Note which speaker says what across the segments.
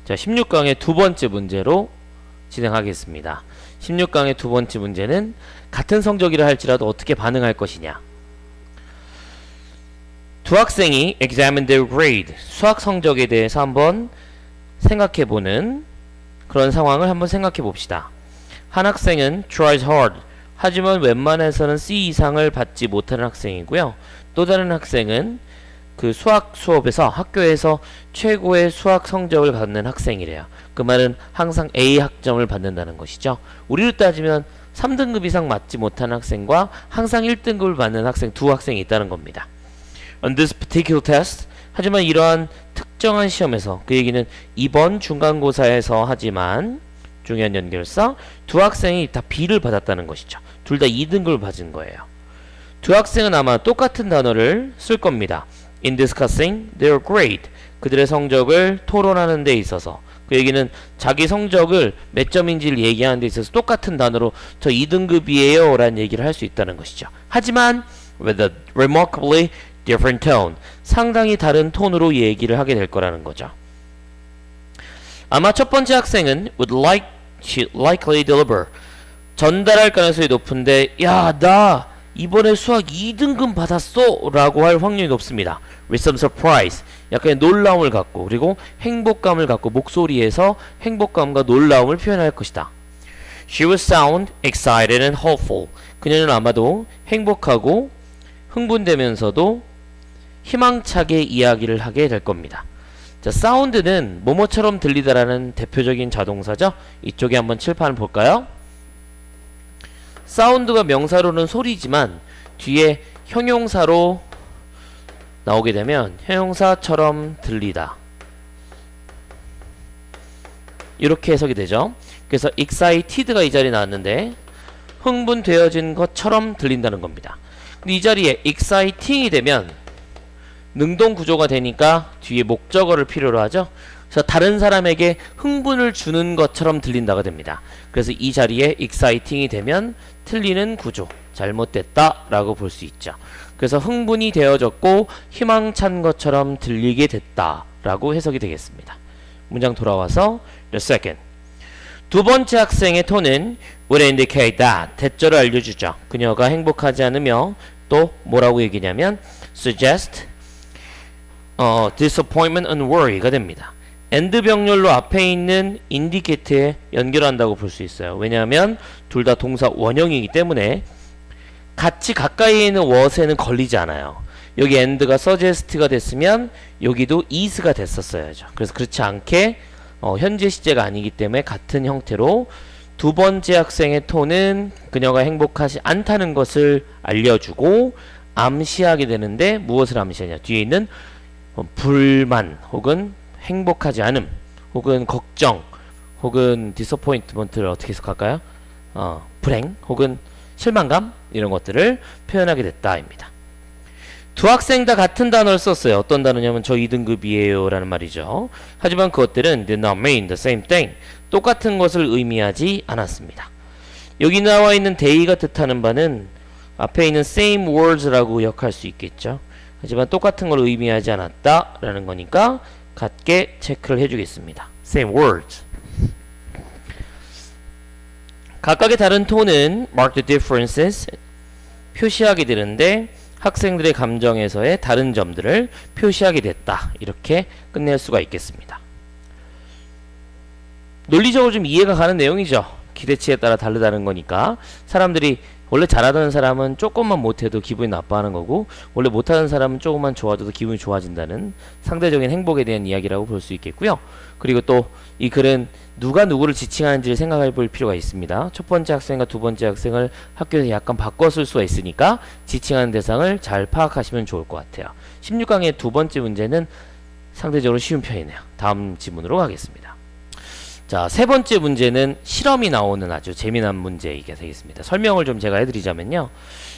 Speaker 1: 자, 16강의 두 번째 문제로 진행하겠습니다. 16강의 두 번째 문제는 같은 성적이라 할지라도 어떻게 반응할 것이냐. 두 학생이 examine their grade, 수학 성적에 대해서 한번 생각해보는 그런 상황을 한번 생각해 봅시다. 한 학생은 tries hard, 하지만 웬만해서는 C 이상을 받지 못하는 학생이고요. 또 다른 학생은 그 수학 수업에서 학교에서 최고의 수학 성적을 받는 학생이래요. 그 말은 항상 A 학점을 받는다는 것이죠. 우리로 따지면 3등급 이상 맞지 못하는 학생과 항상 1등급을 받는 학생 두 학생이 있다는 겁니다. On this particular test, 하지만 이러한 특정한 시험에서, 그 얘기는 이번 중간고사에서 하지만 중요한 연결사, 두 학생이 다 B를 받았다는 것이죠. 둘 다 2등급을 받은 거예요. 두 학생은 아마 똑같은 단어를 쓸 겁니다. In discussing their grade, 그들의 성적을 토론하는 데 있어서, 그 얘기는 자기 성적을 몇 점인지를 얘기하는 데 있어서 똑같은 단어로 저 2등급이에요 라는 얘기를 할 수 있다는 것이죠. 하지만 with a remarkably different tone, 상당히 다른 톤으로 얘기를 하게 될 거라는 거죠. 아마 첫 번째 학생은 would likely deliver, 전달할 가능성이 높은데, 야, 나 이번에 수학 2등급 받았어 라고 할 확률이 높습니다. With some surprise, 약간의 놀라움을 갖고, 그리고 행복감을 갖고, 목소리에서 행복감과 놀라움을 표현할 것이다. She will sound excited and hopeful, 그녀는 아마도 행복하고 흥분되면서도 희망차게 이야기를 하게 될 겁니다. 자, 사운드는 뭐뭐처럼 들리다라는 대표적인 자동사죠. 이쪽에 한번 칠판을 볼까요? 사운드가 명사로는 소리지만 뒤에 형용사로 나오게 되면 형용사처럼 들리다, 이렇게 해석이 되죠. 그래서 excited가 이 자리에 나왔는데 흥분되어진 것처럼 들린다는 겁니다. 근데 이 자리에 exciting이 되면 능동 구조가 되니까 뒤에 목적어를 필요로 하죠. 그래서 다른 사람에게 흥분을 주는 것처럼 들린다가 됩니다. 그래서 이 자리에 exciting이 되면 틀리는 구조, 잘못됐다 라고 볼 수 있죠. 그래서 흥분이 되어졌고 희망찬 것처럼 들리게 됐다 라고 해석이 되겠습니다. 문장 돌아와서 the second, 두 번째 학생의 톤은 would indicate that, 대절을 알려주죠. 그녀가 행복하지 않으며 또 뭐라고 얘기냐면 suggest disappointment and worry가 됩니다. and 병렬로 앞에 있는 indicate에 연결한다고 볼 수 있어요. 왜냐하면 둘 다 동사 원형이기 때문에 같이 가까이에 있는 what에는 걸리지 않아요. 여기 and가 suggest가 됐으면 여기도 is가 됐었어야죠. 그래서 그렇지 않게 현재 시제가 아니기 때문에 같은 형태로 두 번째 학생의 톤은 그녀가 행복하지 않다는 것을 알려주고 암시하게 되는데, 무엇을 암시하냐, 뒤에 있는 불만 혹은 행복하지 않음 혹은 걱정 혹은 disappointment를 어떻게 해석할까요? 불행 혹은 실망감, 이런 것들을 표현하게 됐다입니다. 두 학생 다 같은 단어를 썼어요. 어떤 단어냐면 저 2등급이에요 라는 말이죠. 하지만 그것들은 did not mean the same thing, 똑같은 것을 의미하지 않았습니다. 여기 나와 있는 they가 뜻하는 바는 앞에 있는 same words라고 역할 수 있겠죠. 하지만 똑같은 걸 의미하지 않았다 라는 거니까 같게 체크를 해주겠습니다. same words. 각각의 다른 톤은 mark the differences, 표시하게 되는데 학생들의 감정에서의 다른 점들을 표시하게 됐다, 이렇게 끝낼 수가 있겠습니다. 논리적으로 좀 이해가 가는 내용이죠. 기대치에 따라 다르다는 거니까. 사람들이 원래 잘하던 사람은 조금만 못해도 기분이 나빠하는 거고, 원래 못하는 사람은 조금만 좋아져도 기분이 좋아진다는 상대적인 행복에 대한 이야기라고 볼 수 있겠고요. 그리고 또 이 글은 누가 누구를 지칭하는지를 생각해 볼 필요가 있습니다. 첫 번째 학생과 두 번째 학생을 학교에서 약간 바꿔 쓸 수가 있으니까 지칭하는 대상을 잘 파악하시면 좋을 것 같아요. 16강의 두 번째 문제는 상대적으로 쉬운 편이네요. 다음 지문으로 가겠습니다. 자, 세 번째 문제는 실험이 나오는 아주 재미난 문제이게 되겠습니다. 설명을 좀 제가 해드리자면요.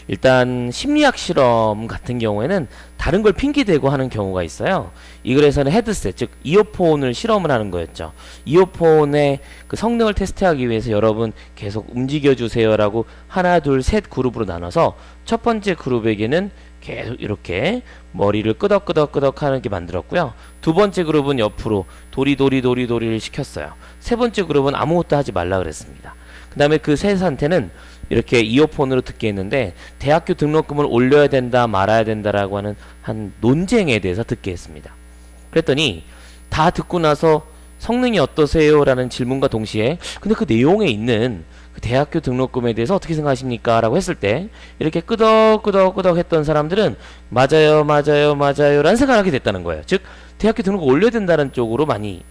Speaker 1: 일단 심리학 실험 같은 경우에는 다른 걸 핑계대고 하는 경우가 있어요. 이 글에서는 헤드셋, 즉 이어폰을 실험을 하는 거였죠. 이어폰의 그 성능을 테스트하기 위해서 여러분 계속 움직여주세요 라고 하나 둘 셋 그룹으로 나눠서 첫 번째 그룹에게는 계속 이렇게 머리를 끄덕끄덕끄덕 하는 게 만들었고요. 두 번째 그룹은 옆으로 도리도리도리도리를 시켰어요. 세 번째 그룹은 아무것도 하지 말라 그랬습니다. 그 다음에 그 세 상태는 이렇게 이어폰으로 듣게 했는데 대학교 등록금을 올려야 된다 말아야 된다라고 하는 한 논쟁에 대해서 듣게 했습니다. 그랬더니 다 듣고 나서 성능이 어떠세요? 라는 질문과 동시에 근데 그 내용에 있는 그 대학교 등록금에 대해서 어떻게 생각하십니까? 라고 했을 때 이렇게 끄덕끄덕끄덕 했던 사람들은 맞아요 맞아요 맞아요 라는 생각을 하게 됐다는 거예요. 즉 대학교 등록금 올려야 된다는 쪽으로 많이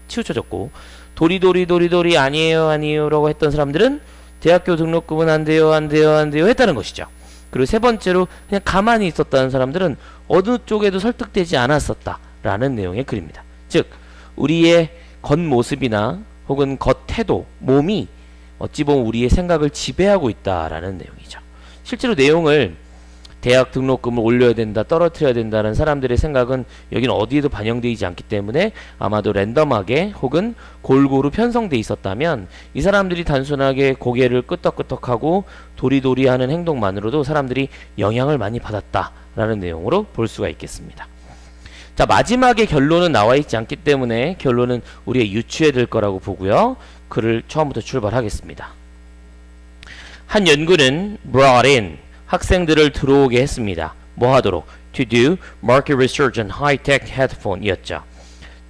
Speaker 1: 치우쳐졌고 도리도리도리도리 아니에요 아니에요 라고 했던 사람들은 대학교 등록금은 안 돼요 안 돼요 안 돼요 했다는 것이죠. 그리고 세 번째로 그냥 가만히 있었다는 사람들은 어느 쪽에도 설득되지 않았었다 라는 내용의 글입니다. 즉 우리의 겉모습이나 혹은 겉태도 몸이 어찌 보면 우리의 생각을 지배하고 있다라는 내용이죠. 실제로 내용을 대학 등록금을 올려야 된다, 떨어뜨려야 된다는 사람들의 생각은 여기는 어디에도 반영되지 않기 때문에 아마도 랜덤하게 혹은 골고루 편성돼 있었다면 이 사람들이 단순하게 고개를 끄덕끄덕하고 도리도리 하는 행동만으로도 사람들이 영향을 많이 받았다라는 내용으로 볼 수가 있겠습니다. 자, 마지막에 결론은 나와 있지 않기 때문에 결론은 우리의 유추해 될 거라고 보고요. 글을 처음부터 출발하겠습니다. 한 연구는 brought in 학생들을 들어오게 했습니다. 뭐 하도록? To do market research on high-tech headphone 이었죠.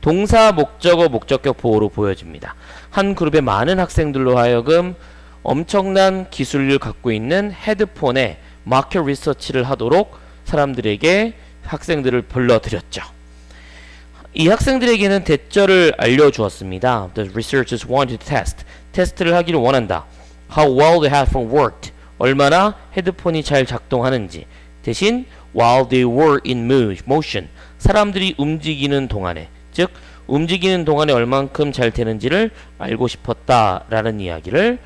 Speaker 1: 동사 목적어 목적격 보호로 보여집니다. 한 그룹의 많은 학생들로 하여금 엄청난 기술을 갖고 있는 헤드폰에 마켓 리서치를 하도록 사람들에게 학생들을 불러들였죠. 이 학생들에게는 대처를 알려주었습니다. The researchers wanted to test. 테스트를 하기를 원한다. How well the headphone worked. 얼마나 헤드폰이 잘 작동하는지. 대신 while they were in motion. 사람들이 움직이는 동안에. 즉 움직이는 동안에 얼만큼 잘 되는지를 알고 싶었다라는 이야기를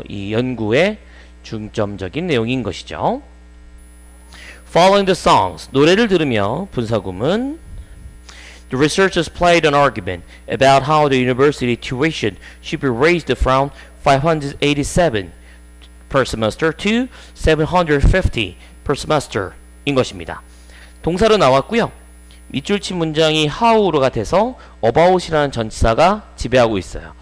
Speaker 1: 이 연구의 중점적인 내용인 것이죠. Following the songs. 노래를 들으며 분사구문 The researchers played an argument about how the university tuition should be raised from 587 per semester to 750 per semester 인 것입니다. 동사로 나왔고요. 밑줄친 문장이 how로가 돼서 about이라는 전치사가 지배하고 있어요.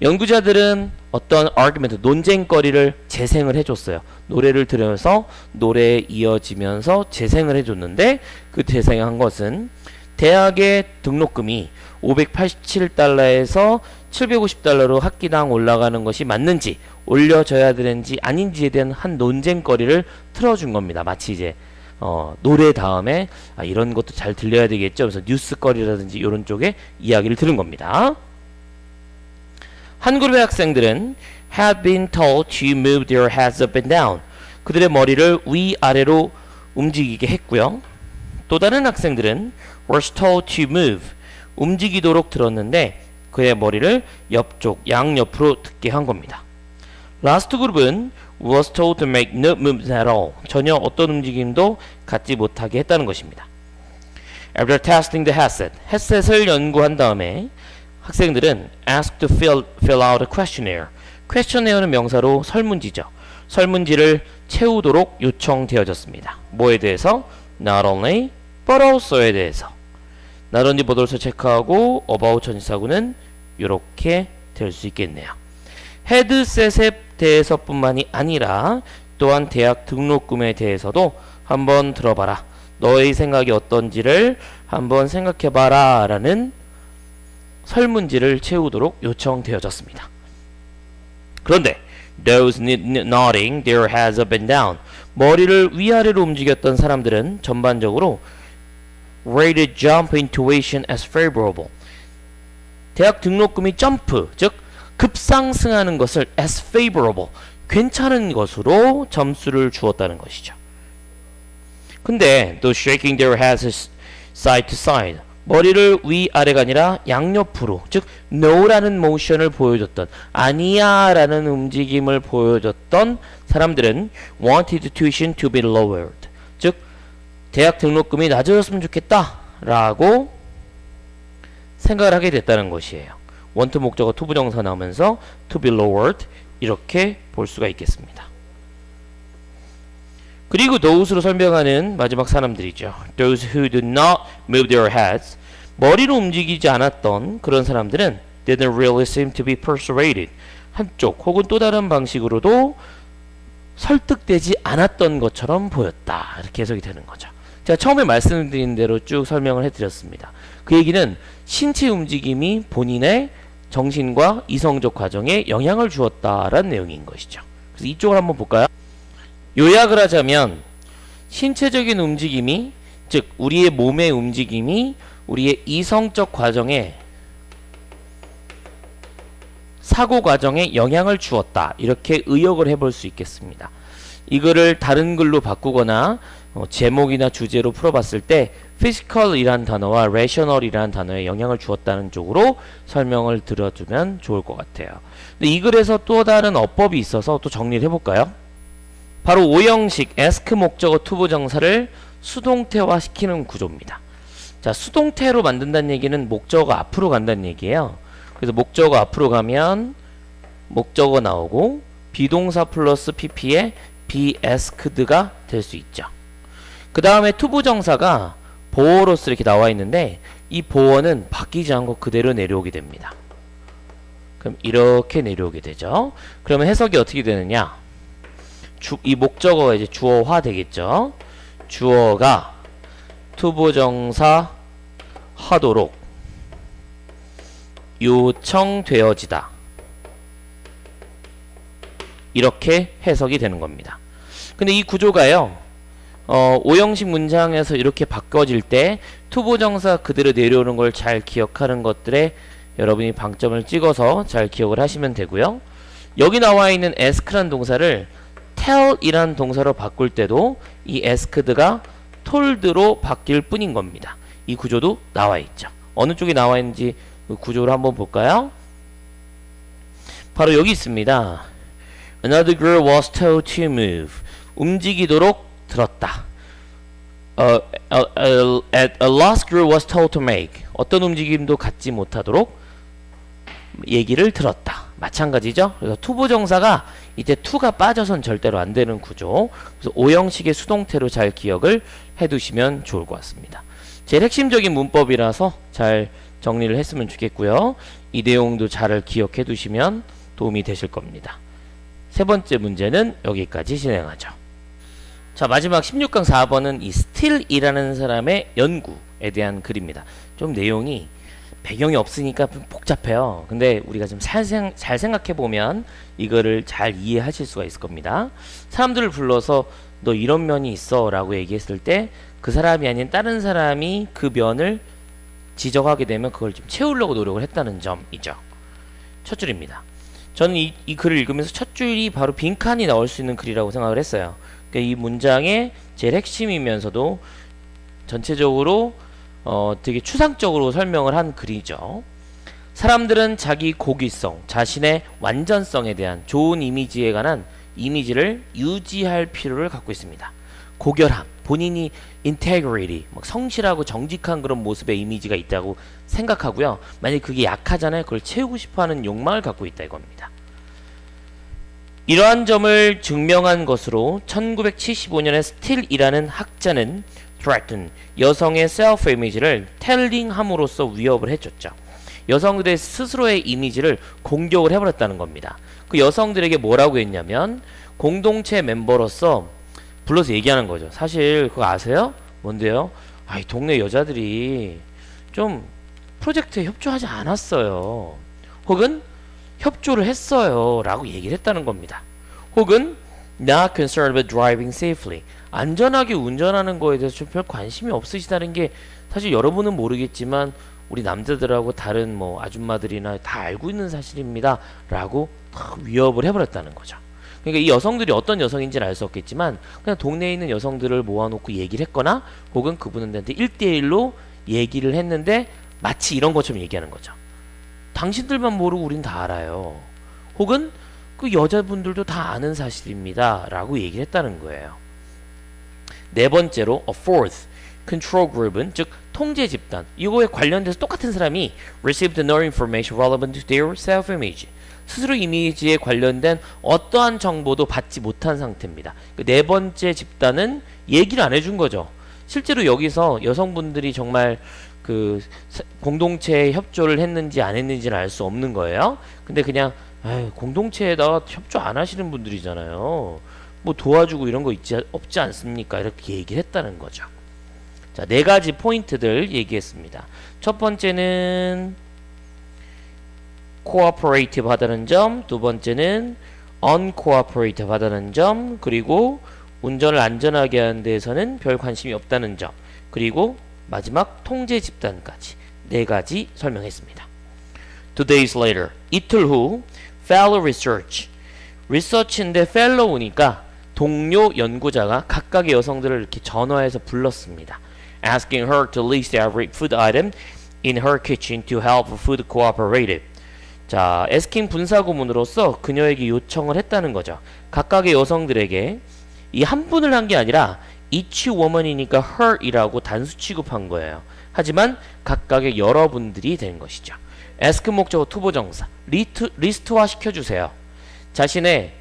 Speaker 1: 연구자들은 어떤 argument, 논쟁거리를 재생을 해줬어요. 노래를 들으면서 노래에 이어지면서 재생을 해줬는데 그 재생한 것은 대학의 등록금이 587달러에서 750달러로 학기당 올라가는 것이 맞는지 올려줘야 되는지 아닌지에 대한 한 논쟁거리를 틀어준 겁니다. 마치 이제 노래 다음에 이런 것도 잘 들려야 되겠죠. 그래서 뉴스거리라든지 이런 쪽에 이야기를 들은 겁니다. 한 그룹의 학생들은 had been told to move their heads up and down. 그들의 머리를 위아래로 움직이게 했고요. 또 다른 학생들은 was told to move. 움직이도록 들었는데 그의 머리를 옆쪽, 양옆으로 듣게 한 겁니다. 라스트 그룹은 was told to make no moves at all. 전혀 어떤 움직임도 갖지 못하게 했다는 것입니다. After testing the headset, 헤드셋을 연구한 다음에 학생들은 asked to fill out a questionnaire. questionnaire 는 명사로 설문지죠. 설문지를 채우도록 요청되어졌습니다. 뭐에 대해서? Not only, but also에 대해서. Not only, but also 체크하고 about 전치사구는 이렇게 될 수 있겠네요. 헤드셋에 대해서뿐만이 아니라 또한 대학 등록금에 대해서도 한번 들어봐라. 너의 생각이 어떤지를 한번 생각해봐라 라는 설문지를 채우도록 요청되어졌습니다. 그런데 those nodding their heads up and down 머리를 위아래로 움직였던 사람들은 전반적으로 rated jump in tuition as favorable 대학 등록금이 점프 즉 급상승하는 것을 as favorable 괜찮은 것으로 점수를 주었다는 것이죠. 근데 those shaking their heads side to side 머리를 위아래가 아니라 양옆으로 즉 no라는 모션을 보여줬던 아니야 라는 움직임을 보여줬던 사람들은 wanted tuition to be lowered 즉 대학 등록금이 낮아졌으면 좋겠다 라고 생각을 하게 됐다는 것이에요. want 목적어 to 부정사 나오면서 to be lowered 이렇게 볼 수가 있겠습니다. 그리고 those로 설명하는 마지막 사람들이죠. Those who do not move their heads. 머리로 움직이지 않았던 그런 사람들은 didn't really seem to be persuaded. 한쪽 혹은 또 다른 방식으로도 설득되지 않았던 것처럼 보였다. 이렇게 해석이 되는 거죠. 제가 처음에 말씀드린 대로 쭉 설명을 해드렸습니다. 그 얘기는 신체 움직임이 본인의 정신과 이성적 과정에 영향을 주었다라는 내용인 것이죠. 그래서 이쪽을 한번 볼까요? 요약을 하자면 신체적인 움직임이, 즉 우리의 몸의 움직임이 우리의 이성적 과정에, 사고 과정에 영향을 주었다. 이렇게 의역을 해볼 수 있겠습니다. 이거를 다른 글로 바꾸거나 제목이나 주제로 풀어봤을 때 physical이라는 단어와 rational이라는 단어에 영향을 주었다는 쪽으로 설명을 들어주면 좋을 것 같아요. 근데 이 글에서 또 다른 어법이 있어서 또 정리를 해볼까요? 바로 5형식 ask 목적어 투부정사를 수동태화 시키는 구조입니다. 자, 수동태로 만든다는 얘기는 목적어가 앞으로 간다는 얘기예요. 그래서 목적어 앞으로 가면 목적어 나오고 비동사 플러스 pp에 be asked가 될 수 있죠. 그 다음에 투부정사가 보어로서 이렇게 나와 있는데 이 보어는 바뀌지 않고 그대로 내려오게 됩니다. 그럼 이렇게 내려오게 되죠. 그러면 해석이 어떻게 되느냐? 이 목적어가 이제 주어화 되겠죠. 주어가 투부정사 하도록 요청되어지다. 이렇게 해석이 되는 겁니다. 근데 이 구조가요, 5형식 문장에서 이렇게 바꿔질 때 투부정사 그대로 내려오는 걸 잘 기억하는 것들에 여러분이 방점을 찍어서 잘 기억을 하시면 되고요. 여기 나와 있는 ask란 동사를 tell 이란 동사로 바꿀 때도 이 asked가 told로 바뀔 뿐인 겁니다. 이 구조도 나와 있죠. 어느 쪽에 나와 있는지 그 구조를 한번 볼까요? 바로 여기 있습니다. Another girl was told to move. 움직이도록 들었다. A lost girl was told to make. 어떤 움직임도 갖지 못하도록 얘기를 들었다. 마찬가지죠. 그래서 투부정사가 이때 to가 빠져선 절대로 안 되는 구조. 그래서 5형식의 수동태로 잘 기억을 해두시면 좋을 것 같습니다. 제일 핵심적인 문법이라서 잘 정리를 했으면 좋겠고요. 이 내용도 잘 기억해 두시면 도움이 되실 겁니다. 세 번째 문제는 여기까지 진행하죠. 자, 마지막 16강 4번은 이 still이라는 사람의 연구에 대한 글입니다. 좀 내용이 배경이 없으니까 좀 복잡해요. 근데 우리가 좀 잘 생각해 보면 이거를 잘 이해하실 수가 있을 겁니다. 사람들을 불러서 너 이런 면이 있어 라고 얘기했을 때 그 사람이 아닌 다른 사람이 그 면을 지적하게 되면 그걸 좀 채우려고 노력을 했다는 점이죠. 첫 줄입니다. 저는 이 글을 읽으면서 첫 줄이 바로 빈칸이 나올 수 있는 글이라고 생각을 했어요. 그러니까 이 문장의 제일 핵심이면서도 전체적으로 되게 추상적으로 설명을 한 글이죠. 사람들은 자기 고귀성, 자신의 완전성에 대한 좋은 이미지에 관한 이미지를 유지할 필요를 갖고 있습니다. 고결함, 본인이 integrity, 막 성실하고 정직한 그런 모습의 이미지가 있다고 생각하고요. 만약 그게 약하잖아요. 그걸 채우고 싶어하는 욕망을 갖고 있다 이겁니다. 이러한 점을 증명한 것으로 1975년에 스틸이라는 학자는 threaten, 여성의 셀프 이미지를 텔링함으로써 위협을 해줬죠. 여성들의 스스로의 이미지를 공격을 해버렸다는 겁니다. 그 여성들에게 뭐라고 했냐면 공동체 멤버로서 불러서 얘기하는 거죠. 사실 그거 아세요? 뭔데요? 이 동네 여자들이 좀 프로젝트에 협조하지 않았어요. 혹은 협조를 했어요 라고 얘기를 했다는 겁니다. 혹은 not concerned about driving safely, 안전하게 운전하는 거에 대해서 좀 별 관심이 없으시다는 게 사실 여러분은 모르겠지만 우리 남자들하고 다른 뭐 아줌마들이나 다 알고 있는 사실입니다 라고 위협을 해버렸다는 거죠. 그러니까 이 여성들이 어떤 여성인지는 알 수 없겠지만 그냥 동네에 있는 여성들을 모아놓고 얘기를 했거나 혹은 그분들한테 1대1로 얘기를 했는데 마치 이런 것처럼 얘기하는 거죠. 당신들만 모르고 우린 다 알아요. 혹은 그 여자분들도 다 아는 사실입니다 라고 얘기를 했다는 거예요. 네 번째로 a fourth control group은 즉 통제 집단, 이거에 관련돼서 똑같은 사람이 received no information relevant to their self-image, 스스로 이미지에 관련된 어떠한 정보도 받지 못한 상태입니다. 그 네 번째 집단은 얘기를 안 해준 거죠. 실제로 여기서 여성분들이 정말 그 공동체에 협조를 했는지 안 했는지는 알 수 없는 거예요. 근데 그냥 공동체에다가 협조 안 하시는 분들이잖아요. 뭐 도와주고 이런 거 없지 않습니까? 이렇게 얘기를 했다는 거죠. 자, 네 가지 포인트들 얘기했습니다. 첫 번째는 cooperative 하다는 점, 두 번째는 uncooperative 하다는 점, 그리고 운전을 안전하게 하는 데에서는 별 관심이 없다는 점, 그리고 마지막 통제 집단까지 네 가지 설명했습니다. 2 days later, 이틀 후 fellow research, research인데 fellow니까 동료 연구자가 각각의 여성들을 이렇게 전화해서 불렀습니다. asking her to list every food item in her kitchen to help food cooperative. 자, asking 분사구문으로서 그녀에게 요청을 했다는 거죠. 각각의 여성들에게 이 한 분을 한 게 아니라 each woman이니까 her이라고 단수 취급한 거예요. 하지만 각각의 여러분들이 된 것이죠. ask 목적어 투보정사 리스트화 시켜주세요. 자신의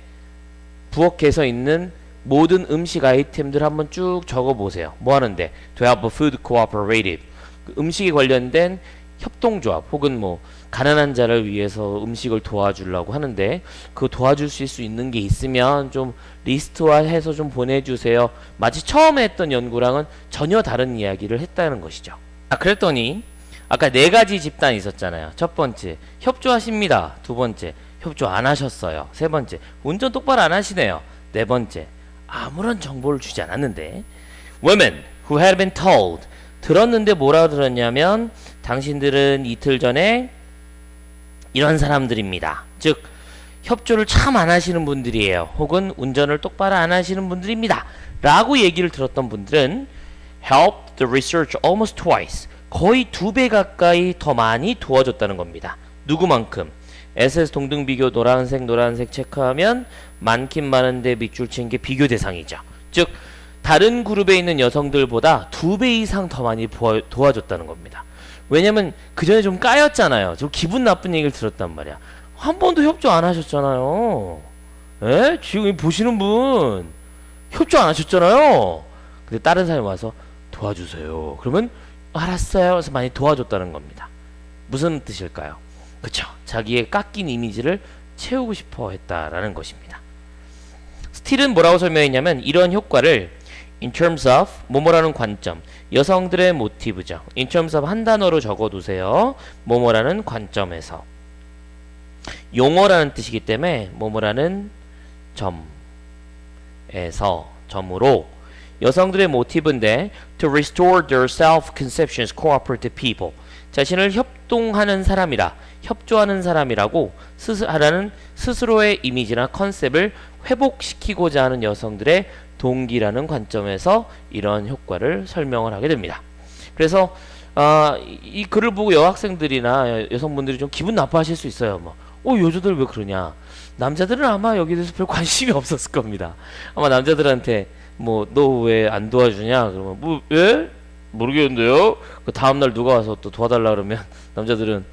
Speaker 1: 부엌에서 있는 모든 음식 아이템들 한번 쭉 적어보세요. 뭐 하는데? To help food cooperative. 그 음식에 관련된 협동조합 혹은 뭐 가난한 자를 위해서 음식을 도와주려고 하는데 그 도와줄 수 있는 게 있으면 좀 리스트화해서 좀 보내주세요. 마치 처음에 했던 연구랑은 전혀 다른 이야기를 했다는 것이죠. 그랬더니 아까 네 가지 집단이 있었잖아요. 첫 번째, 협조하십니다. 두 번째, 협조 안 하셨어요. 세 번째, 운전 똑바로 안 하시네요. 네 번째, 아무런 정보를 주지 않았는데 Women who had been told, 들었는데 뭐라 들었냐면 당신들은 이틀 전에 이런 사람들입니다. 즉 협조를 참 안 하시는 분들이에요. 혹은 운전을 똑바로 안 하시는 분들입니다. 라고 얘기를 들었던 분들은 helped the research almost twice, 거의 2배 가까이 더 많이 도와줬다는 겁니다. 누구만큼? SS 동등비교 노란색 체크하면 많긴 많은데 밑줄 친 게 비교 대상이죠. 즉 다른 그룹에 있는 여성들보다 2배 이상 더 많이 도와줬다는 겁니다. 왜냐면 그 전에 좀 까였잖아요. 좀 기분 나쁜 얘기를 들었단 말이야. 한 번도 협조 안 하셨잖아요. 에? 지금 보시는 분 협조 안 하셨잖아요. 근데 다른 사람이 와서 도와주세요. 그러면 알았어요. 그래서 많이 도와줬다는 겁니다. 무슨 뜻일까요? 그쵸. 자기의 깎인 이미지를 채우고 싶어 했다라는 것입니다. 스틸은 뭐라고 설명했냐면 이런 효과를 in terms of 뭐뭐라는 관점, 여성들의 모티브죠. in terms of 한 단어로 적어두세요. 뭐뭐라는 관점에서. 용어라는 뜻이기 때문에 뭐뭐라는 점에서, 점으로 여성들의 모티브인데 to restore their self-conceptions cooperative people, 자신을 협동하는 사람이라, 협조하는 사람이라고 하라는 스스로의 이미지나 컨셉을 회복시키고자 하는 여성들의 동기라는 관점에서 이런 효과를 설명을 하게 됩니다. 그래서 이 글을 보고 여학생들이나 여성분들이 좀 기분 나빠하실 수 있어요. 여자들 왜 그러냐? 남자들은 아마 여기에 대해서 별 관심이 없었을 겁니다. 아마 남자들한테 너 왜 안 도와주냐? 그러면 예? 모르겠는데요? 그 다음날 누가 와서 또 도와달라 그러면 남자들은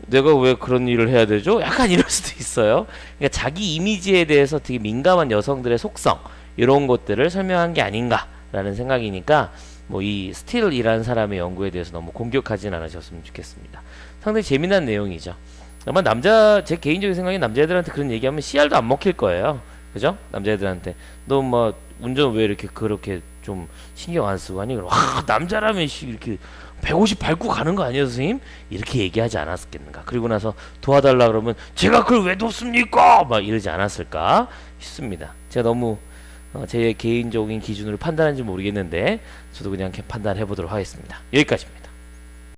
Speaker 1: 내가 왜 그런 일을 해야 되죠? 약간 이럴 수도 있어요. 그러니까 자기 이미지에 대해서 되게 민감한 여성들의 속성, 이런 것들을 설명한 게 아닌가라는 생각이니까 이 스틸이라는 사람의 연구에 대해서 너무 공격하진 않으셨으면 좋겠습니다. 상당히 재미난 내용이죠. 아마 제 개인적인 생각에 남자애들한테 그런 얘기하면 씨알도 안 먹힐 거예요. 그죠? 남자애들한테 너 운전 왜 이렇게 그렇게 좀 신경 안 쓰고 하니? 와, 남자라면 이렇게 150 밟고 가는 거 아니에요, 선생님? 이렇게 얘기하지 않았겠는가? 그리고 나서 도와달라 그러면 제가 그걸 왜 돕습니까? 이러지 않았을까 싶습니다. 제가 너무 제 개인적인 기준으로 판단하는지 모르겠는데 저도 그냥 판단해 보도록 하겠습니다. 여기까지입니다.